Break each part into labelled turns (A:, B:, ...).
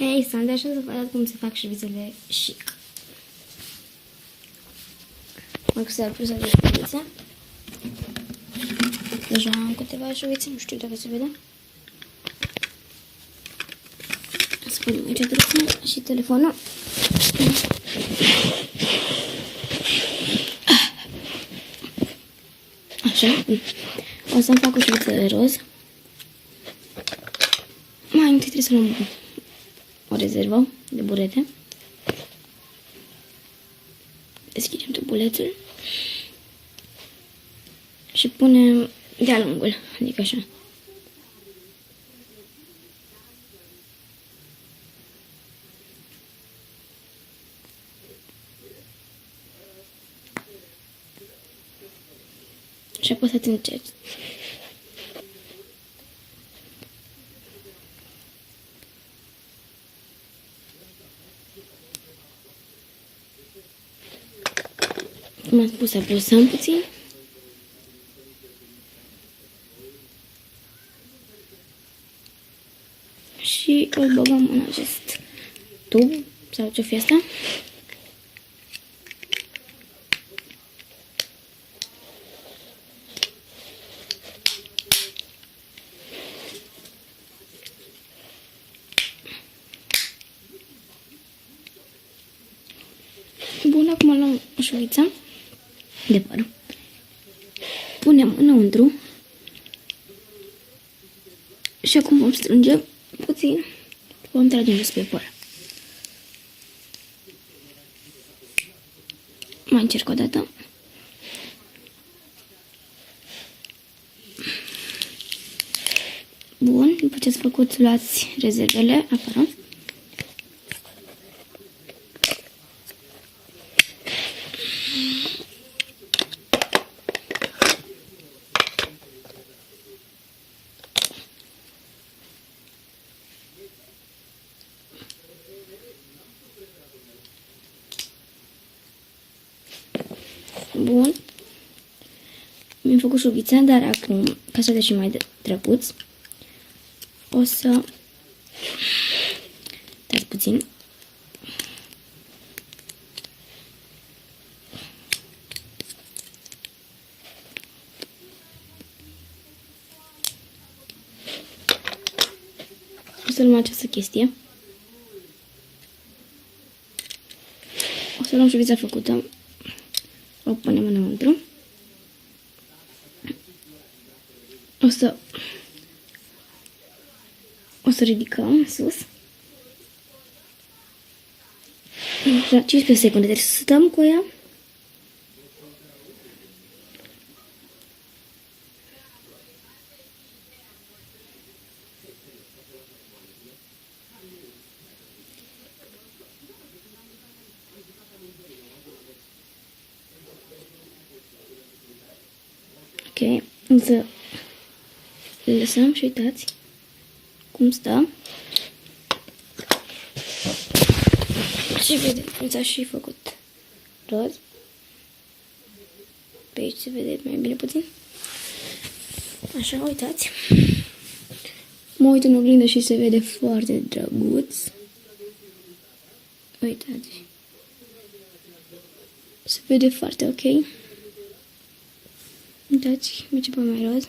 A: Hei, Sandy, așa să vă arăt cum se fac șervețele chic. Mă să pus de șervețe. Deja am câteva șervețe, nu știu dacă se vede. Să punem aici dreptul și telefonul. Așa. O să-mi fac o șerveță de roz. Mai întâi trebuie să luăm o rezervă de burete. Deschidem tubulețul și punem de-a lungul, adică așa. Și apăsați încet. Cum am spus, apăsăm puțin. Și îl băgăm în acest tub, sau ce-o fi asta. Bun, acum luăm o șuviță de păr. Punem înăuntru. Și acum vom strânge puțin. Vom trage jos pe păr. Mai încerc o dată. Bun, după ce ați făcut, luați rezervele afară. Bun. Mi-am făcut șuvița, dar acum, ca să și mai drăguț, o să dați puțin. O să luăm această chestie. O să luăm șuvița făcută. O punem înăuntru. O să ridicăm sus. La 15 secunde trebuie să stăm cu ea. Ok, însă le lăsăm și uitați cum stă. Și vedeți cum s-a și făcut roz. Pe aici se vede mai bine puțin. Așa, uitați. Mă uit în oglindă și se vede foarte drăguț. Uitați. Se vede foarte ok. Uitați, merge pe mai roz.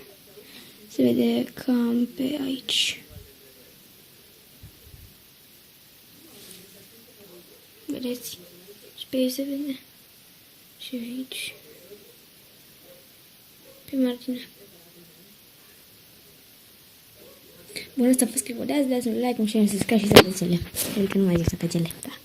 A: Se vede cam pe aici. Vedeți? Și pe aici se vede. Și aici. Pe margine. Bun, asta a fost clipul de azi. Dați un like, un share, un subscribe și să vedeți ele. Adică nu mai zic să cățele. Da.